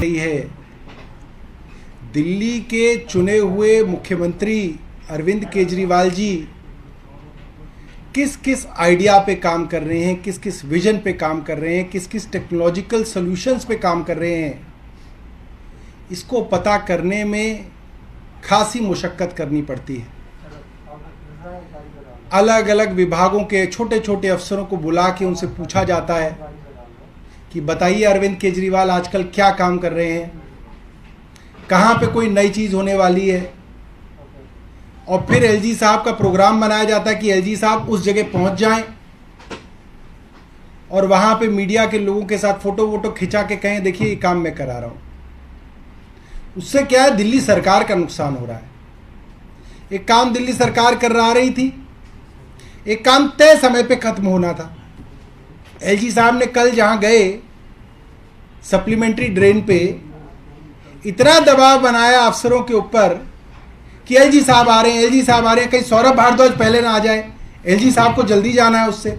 रही है। दिल्ली के चुने हुए मुख्यमंत्री अरविंद केजरीवाल जी किस किस आइडिया पे काम कर रहे हैं, किस किस विजन पे काम कर रहे हैं, किस किस टेक्नोलॉजिकल सॉल्यूशंस पे काम कर रहे हैं, इसको पता करने में खासी मुशक्कत करनी पड़ती है। अलग अलग विभागों के छोटे छोटे अफसरों को बुला के उनसे पूछा जाता है कि बताइए अरविंद केजरीवाल आजकल क्या काम कर रहे हैं, कहाँ पे कोई नई चीज़ होने वाली है। और फिर एलजी साहब का प्रोग्राम बनाया जाता है कि एलजी साहब उस जगह पहुंच जाएं और वहां पे मीडिया के लोगों के साथ फोटो वोटो खिंचा के कहें देखिए ये काम मैं करा रहा हूं। उससे क्या है, दिल्ली सरकार का नुकसान हो रहा है। एक काम दिल्ली सरकार कर रही थी, एक काम तय समय पे खत्म होना था। एलजी साहब ने कल जहां गए सप्लीमेंट्री ड्रेन पे इतना दबाव बनाया अफसरों के ऊपर कि एलजी साहब आ रहे हैं, एलजी साहब आ रहे हैं, कहीं सौरभ भारद्वाज पहले ना आ जाए, एलजी साहब को जल्दी जाना है उससे,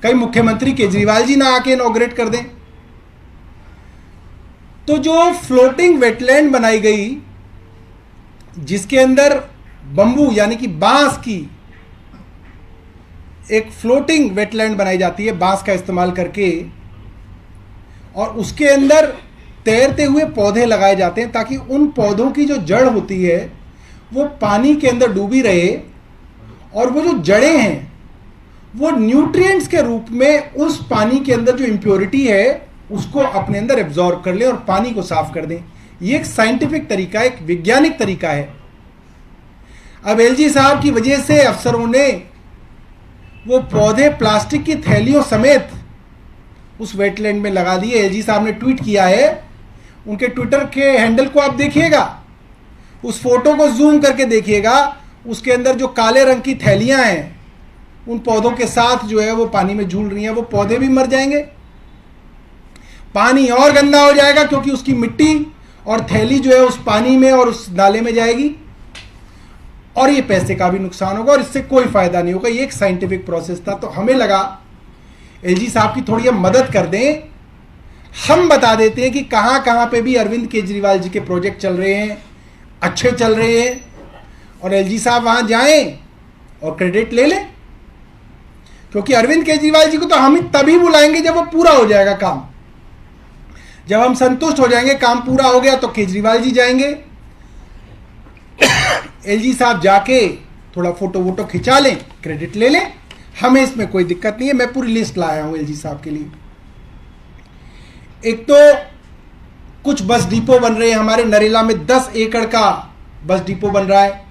कहीं मुख्यमंत्री केजरीवाल जी ना आके इनॉग्रेट कर दें। तो जो फ्लोटिंग वेटलैंड बनाई गई जिसके अंदर बंबू यानी कि बांस की एक फ्लोटिंग वेटलैंड बनाई जाती है बांस का इस्तेमाल करके, और उसके अंदर तैरते हुए पौधे लगाए जाते हैं ताकि उन पौधों की जो जड़ होती है वो पानी के अंदर डूबी रहे और वो जो जड़ें हैं वो न्यूट्रिएंट्स के रूप में उस पानी के अंदर जो इम्प्योरिटी है उसको अपने अंदर एब्जॉर्ब कर लें और पानी को साफ कर दें। ये एक साइंटिफिक तरीका, एक वैज्ञानिक तरीका है। अब एलजी साहब की वजह से अफसरों ने वो पौधे प्लास्टिक की थैलियों समेत उस वेटलैंड में लगा दिए। एलजी साहब ने ट्वीट किया है, उनके ट्विटर के हैंडल को आप देखिएगा, उस फोटो को जूम करके देखिएगा, उसके अंदर जो काले रंग की थैलियां हैं उन पौधों के साथ जो है वो पानी में झूल रही हैं। वो पौधे भी मर जाएंगे, पानी और गंदा हो जाएगा क्योंकि उसकी मिट्टी और थैली जो है उस पानी में और उस नाले में जाएगी, और ये पैसे का भी नुकसान होगा और इससे कोई फायदा नहीं होगा। ये एक साइंटिफिक प्रोसेस था। तो हमें लगा एलजी साहब की थोड़ी हम मदद कर दें, हम बता देते हैं कि कहां कहां पे भी अरविंद केजरीवाल जी के प्रोजेक्ट चल रहे हैं, अच्छे चल रहे हैं, और एलजी साहब वहां जाएं और क्रेडिट ले लें। क्योंकि अरविंद केजरीवाल जी को तो हम ही तभी बुलाएंगे जब वो पूरा हो जाएगा काम। जब हम संतुष्ट हो जाएंगे काम पूरा हो गया तो केजरीवाल जी जाएंगे, एलजी साहब जाके थोड़ा फोटो वोटो खिंचा लें, क्रेडिट ले लें, हमें इसमें कोई दिक्कत नहीं है। मैं पूरी लिस्ट लाया हूं एलजी साहब के लिए। एक तो कुछ बस डिपो बन रहे हैं हमारे नरेला में, 10 एकड़ का बस डिपो बन रहा है,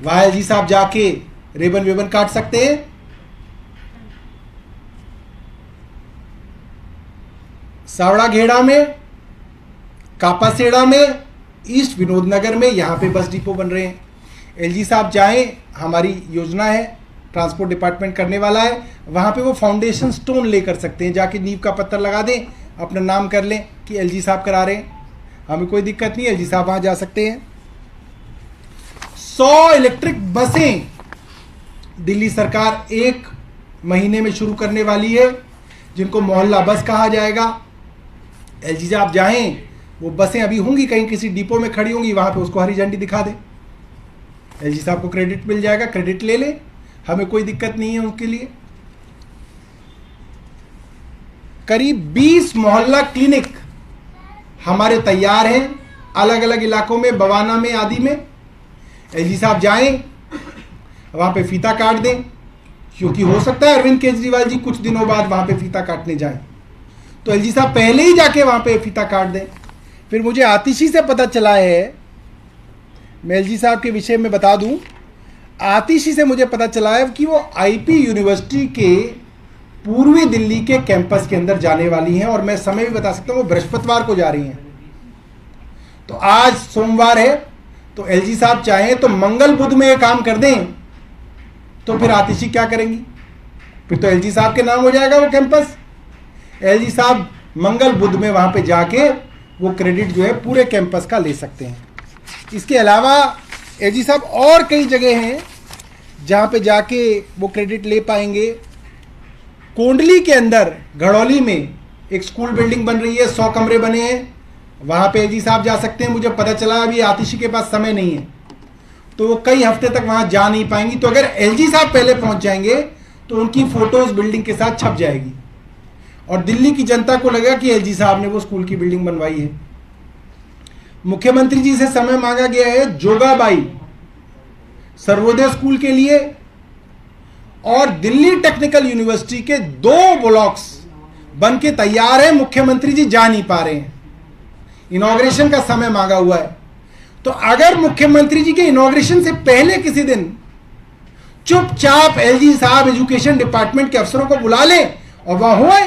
वहां एलजी साहब जाके रेबन वेबन काट सकते हैं। सावड़ा घेड़ा में, कापासेड़ा में, ईस्ट विनोदनगर में, यहां पे बस डिपो बन रहे हैं। एलजी साहब चाहें, हमारी योजना है, ट्रांसपोर्ट डिपार्टमेंट करने वाला है, वहां पे वो फाउंडेशन स्टोन ले कर सकते हैं, जाके नींव का पत्थर लगा दें, अपना नाम कर लें कि एलजी साहब करा रहे हैं, हमें कोई दिक्कत नहीं है, एलजी साहब वहां जा सकते हैं। 100 इलेक्ट्रिक बसें दिल्ली सरकार 1 महीने में शुरू करने वाली है, जिनको मोहल्ला बस कहा जाएगा। एलजी साहब जाएं, वो बसें अभी होंगी कहीं किसी डिपो में खड़ी होंगी, वहां पे उसको हरी झंडी दिखा दें, एलजी साहब को क्रेडिट मिल जाएगा, क्रेडिट ले लें, हमें कोई दिक्कत नहीं है उनके लिए। करीब 20 मोहल्ला क्लिनिक हमारे तैयार हैं अलग अलग इलाकों में, बवाना में, आदि में। एलजी साहब जाएं, वहां पे फीता काट दें, क्योंकि हो सकता है अरविंद केजरीवाल जी कुछ दिनों बाद वहां पे फीता काटने जाएं, तो एलजी साहब पहले ही जाके वहां पे फीता काट दें। फिर मुझे आतिशी से पता चला है, मैं एलजी साहब के विषय में बता दूं, आतिशी से मुझे पता चला है कि वो आईपी यूनिवर्सिटी के पूर्वी दिल्ली के कैंपस के अंदर जाने वाली हैं, और मैं समय भी बता सकता हूं, वो बृहस्पतिवार को जा रही हैं। तो आज सोमवार है, तो एलजी साहब चाहें तो मंगल बुध में ये काम कर दें, तो फिर आतिशी क्या करेंगी? फिर तो एलजी साहब के नाम हो जाएगा वो कैंपस। एलजी साहब मंगल बुध में वहां पे जाके वो क्रेडिट जो है पूरे कैंपस का ले सकते हैं। इसके अलावा एलजी साहब और कई जगह हैं जहां पे जाके वो क्रेडिट ले पाएंगे। कोंडली के अंदर, घड़ौली में एक स्कूल बिल्डिंग बन रही है, 100 कमरे बने हैं, वहां पे एलजी साहब जा सकते हैं। मुझे पता चला अभी आतिशी के पास समय नहीं है, तो वो कई हफ्ते तक वहां जा नहीं पाएंगी। तो अगर एलजी साहब पहले पहुंच जाएंगे तो उनकी फोटो उस बिल्डिंग के साथ छप जाएगी और दिल्ली की जनता को लगेगा कि एलजी साहब ने वो स्कूल की बिल्डिंग बनवाई है। मुख्यमंत्री जी से समय मांगा गया है जोगाबाई सर्वोदय स्कूल के लिए, और दिल्ली टेक्निकल यूनिवर्सिटी के 2 ब्लॉक्स बन के तैयार है, मुख्यमंत्री जी जा नहीं पा रहे हैं, इनॉग्रेशन का समय मांगा हुआ है। तो अगर मुख्यमंत्री जी के इनॉग्रेशन से पहले किसी दिन चुपचाप एलजी साहब एजुकेशन डिपार्टमेंट के अफसरों को बुला ले और वह हुए,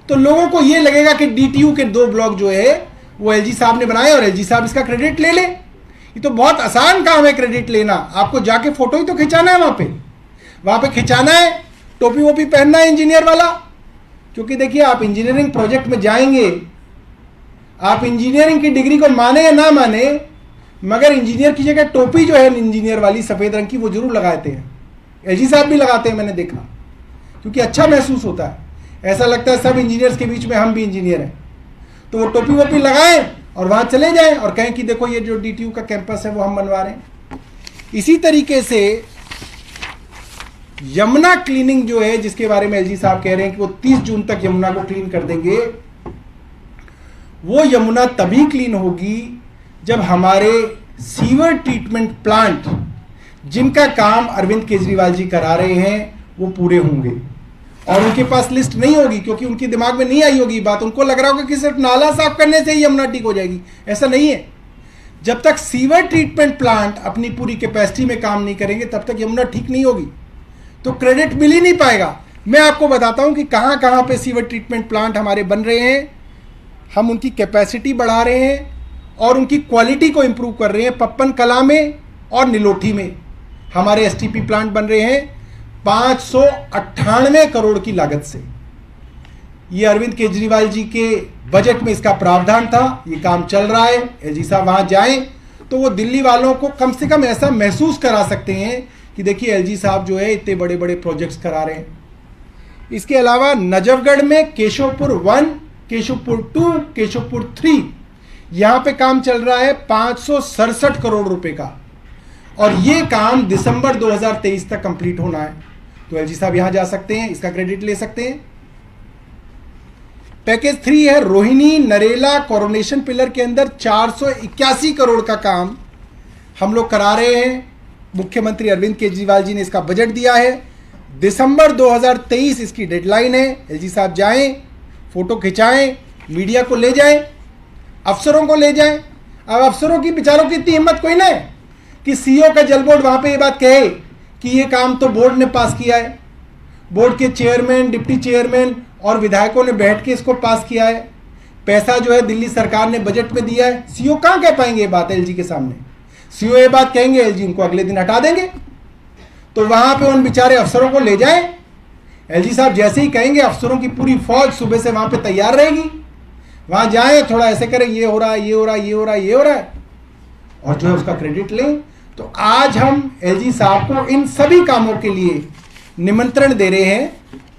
तो लोगों को यह लगेगा कि डीटीयू के 2 ब्लॉक जो है वो एलजी साहब ने बनाए और एलजी साहब इसका क्रेडिट ले ले। ये तो बहुत आसान काम है क्रेडिट लेना, आपको जाके फोटो ही तो खिंचाना है, वहां पे खिंचाना है, टोपी वोपी पहनना है इंजीनियर वाला। क्योंकि देखिए, आप इंजीनियरिंग प्रोजेक्ट में जाएंगे, आप इंजीनियरिंग की डिग्री को माने या ना माने, मगर इंजीनियर की जगह टोपी जो है इंजीनियर वाली सफेद रंग की वो जरूर लगाते हैं। एलजी साहब भी लगाते हैं, मैंने देखा, क्योंकि अच्छा महसूस होता है, ऐसा लगता है सब इंजीनियर्स के बीच में हम भी इंजीनियर हैं। तो वो टोपी वोपी लगाएं और वहां चले जाएं और कहें कि देखो ये जो डीटीयू का कैंपस है वो हम बनवा रहे हैं। इसी तरीके से यमुना क्लीनिंग जो है, जिसके बारे में एलजी साहब कह रहे हैं कि वो 30 जून तक यमुना को क्लीन कर देंगे, वो यमुना तभी क्लीन होगी जब हमारे सीवर ट्रीटमेंट प्लांट, जिनका काम अरविंद केजरीवाल जी करा रहे हैं, वो पूरे होंगे। और उनके पास लिस्ट नहीं होगी, क्योंकि उनके दिमाग में नहीं आई होगी बात, उनको लग रहा होगा कि सिर्फ नाला साफ करने से ही यमुना ठीक हो जाएगी। ऐसा नहीं है। जब तक सीवर ट्रीटमेंट प्लांट अपनी पूरी कैपेसिटी में काम नहीं करेंगे तब तक यमुना ठीक नहीं होगी, तो क्रेडिट मिल ही नहीं पाएगा। मैं आपको बताता हूं कि कहां कहां पे सीवर ट्रीटमेंट प्लांट हमारे बन रहे हैं। हम उनकी कैपेसिटी बढ़ा रहे हैं और उनकी क्वालिटी को इंप्रूव कर रहे हैं। पप्पन कला में और निलोठी में हमारे एसटीपी प्लांट बन रहे हैं 598 करोड़ की लागत से। ये अरविंद केजरीवाल जी के बजट में इसका प्रावधान था, ये काम चल रहा है। एलजी साहब वहां जाएं तो वो दिल्ली वालों को कम से कम ऐसा महसूस करा सकते हैं कि देखिए एलजी साहब जो है इतने बड़े बड़े प्रोजेक्ट्स करा रहे हैं। इसके अलावा नजफगढ़ में केशवपुर 1, केशवपुर 2, केशवपुर 3, यहां पे काम चल रहा है 567 करोड़ रुपए का, और ये काम दिसंबर 2023 तक कंप्लीट होना है। तो एलजी साहब यहां जा सकते हैं, इसका क्रेडिट ले सकते हैं। पैकेज 3 है रोहिणी नरेला कोरोनेशन पिलर के अंदर 481 करोड़ का काम हम लोग करा रहे हैं। मुख्यमंत्री अरविंद केजरीवाल जी ने इसका बजट दिया है, दिसंबर 2023 इसकी डेडलाइन है। एलजी साहब जाएं, फोटो खिंचाएं, मीडिया को ले जाएं, अफसरों को ले जाएं। अब अफसरों की बेचारों की इतनी हिम्मत कोई ना है कि सीईओ का जल बोर्ड वहां पे ये बात कहे कि ये काम तो बोर्ड ने पास किया है, बोर्ड के चेयरमैन, डिप्टी चेयरमैन और विधायकों ने बैठ के इसको पास किया है, पैसा जो है दिल्ली सरकार ने बजट में दिया है। सीईओ कहां कह पाएंगे ये बात एलजी के सामने? सीईओ ये बात कहेंगे, एलजी उनको अगले दिन हटा देंगे। तो वहां पे उन बेचारे अफसरों को ले जाएं। एलजी साहब जैसे ही कहेंगे, अफसरों की पूरी फौज सुबह से वहां पे तैयार रहेगी। वहां जाएं, थोड़ा ऐसे करें, ये हो रहा है, ये हो रहा है, ये हो रहा है, ये हो रहा है, और जो है उसका क्रेडिट लें। तो आज हम एलजी साहब को इन सभी कामों के लिए निमंत्रण दे रहे हैं,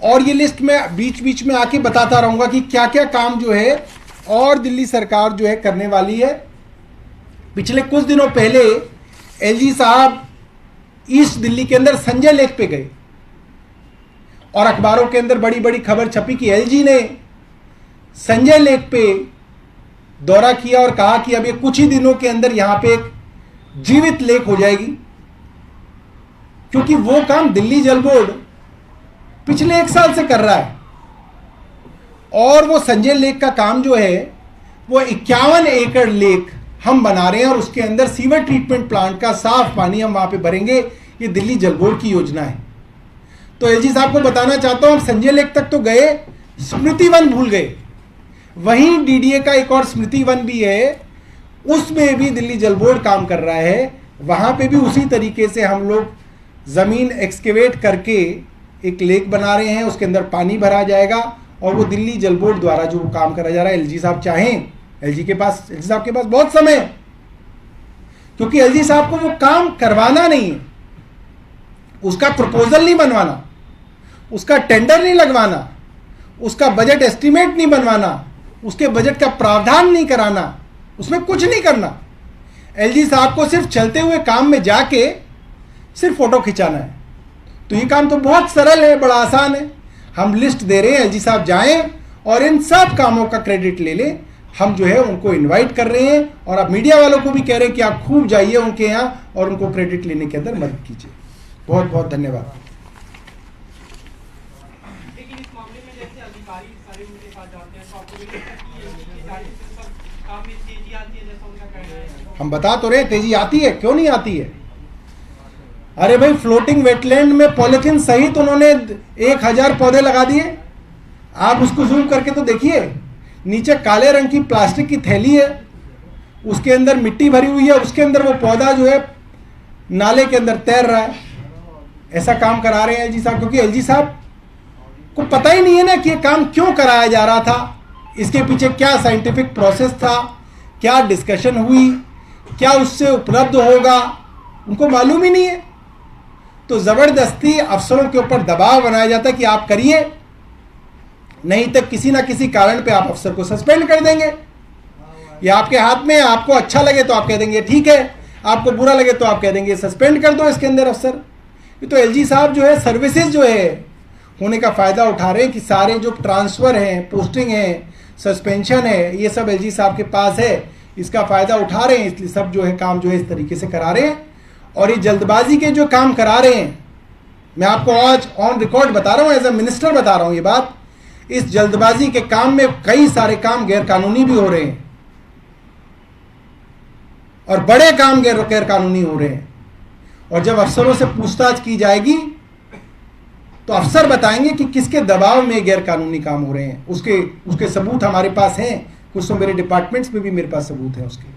और ये लिस्ट में बीच बीच में आके बताता रहूंगा कि क्या क्या काम जो है और दिल्ली सरकार जो है करने वाली है। पिछले कुछ दिनों पहले एलजी साहब ईस्ट दिल्ली के अंदर संजय लेक पे गए और अखबारों के अंदर बड़ी बड़ी खबर छपी कि एलजी ने संजय लेक पे दौरा किया और कहा कि अब ये कुछ ही दिनों के अंदर यहां पे एक जीवित लेक हो जाएगी, क्योंकि वो काम दिल्ली जल बोर्ड पिछले 1 साल से कर रहा है। और वो संजय लेक का काम जो है वो 51 एकड़ लेक हम बना रहे हैं और उसके अंदर सीवर ट्रीटमेंट प्लांट का साफ पानी हम वहां पे भरेंगे। ये दिल्ली जल बोर्ड की योजना है। तो एलजी साहब को बताना चाहता हूं, संजय लेक तक तो गए, स्मृति वन भूल गए। वहीं डीडीए का एक और स्मृति वन भी है, उसमें भी दिल्ली जल बोर्ड काम कर रहा है। वहां पे भी उसी तरीके से हम लोग जमीन एक्सकेवेट करके एक लेक बना रहे हैं, उसके अंदर पानी भरा जाएगा और वो दिल्ली जल बोर्ड द्वारा जो काम करा जा रहा है। एलजी साहब चाहें, एलजी साहब के पास बहुत समय है, क्योंकि एलजी साहब को वो काम करवाना नहीं है, उसका प्रपोजल नहीं बनवाना, उसका टेंडर नहीं लगवाना, उसका बजट एस्टिमेट नहीं बनवाना, उसके बजट का प्रावधान नहीं कराना, उसमें कुछ नहीं करना। एलजी साहब को सिर्फ चलते हुए काम में जाके सिर्फ फोटो खिंचाना है। तो ये काम तो बहुत सरल है, बड़ा आसान है। हम लिस्ट दे रहे हैं, एलजी साहब जाएं और इन सब कामों का क्रेडिट ले लें। हम जो है उनको इनवाइट कर रहे हैं और अब मीडिया वालों को भी कह रहे हैं कि आप खूब जाइए उनके यहाँ और उनको क्रेडिट लेने के अंदर मदद कीजिए। बहुत बहुत धन्यवाद। लेकिन इस मामले में जैसे अधिकारी सारे उनके साथ जाते हैं तो आपको भी लगता है कि ये जारी से सब काम में तेजी आती है, जैसा उनका कहना है? हम बता तो रहे तेजी आती है, क्यों नहीं आती है? अरे भाई, फ्लोटिंग वेटलैंड में पॉलिथीन सहित उन्होंने 1000 पौधे लगा दिए। आप उसको जूम करके तो देखिए, नीचे काले रंग की प्लास्टिक की थैली है, उसके अंदर मिट्टी भरी हुई है, उसके अंदर वो पौधा जो है नाले के अंदर तैर रहा है। ऐसा काम करा रहे हैं एलजी साहब, क्योंकि एलजी साहब को पता ही नहीं है ना कि ये काम क्यों कराया जा रहा था, इसके पीछे क्या साइंटिफिक प्रोसेस था, क्या डिस्कशन हुई, क्या उससे उपलब्ध होगा, उनको मालूम ही नहीं है। तो जबरदस्ती अफसरों के ऊपर दबाव बनाया जाता है कि आप करिए, नहीं तो किसी ना किसी कारण पे आप अफसर को सस्पेंड कर देंगे। ये आपके हाथ में है, आपको अच्छा लगे तो आप कह देंगे ठीक है, आपको बुरा लगे तो आप कह देंगे सस्पेंड कर दो इसके अंदर अफसर। ये तो एलजी साहब जो है सर्विसेज जो है होने का फ़ायदा उठा रहे हैं कि सारे जो ट्रांसफ़र हैं, पोस्टिंग है, सस्पेंशन है, ये सब एलजी साहब के पास है, इसका फ़ायदा उठा रहे हैं, इसलिए सब जो है काम जो है इस तरीके से करा रहे हैं। और ये जल्दबाजी के जो काम करा रहे हैं, मैं आपको आज ऑन रिकॉर्ड बता रहा हूँ, एज ए मिनिस्टर बता रहा हूँ ये बात, इस जल्दबाजी के काम में कई सारे काम गैरकानूनी भी हो रहे हैं और बड़े काम गैरकानूनी हो रहे हैं। और जब अफसरों से पूछताछ की जाएगी तो अफसर बताएंगे कि किसके दबाव में गैरकानूनी काम हो रहे हैं। उसके सबूत हमारे पास हैं, कुछ तो मेरे डिपार्टमेंट्स में भी मेरे पास सबूत हैं उसके।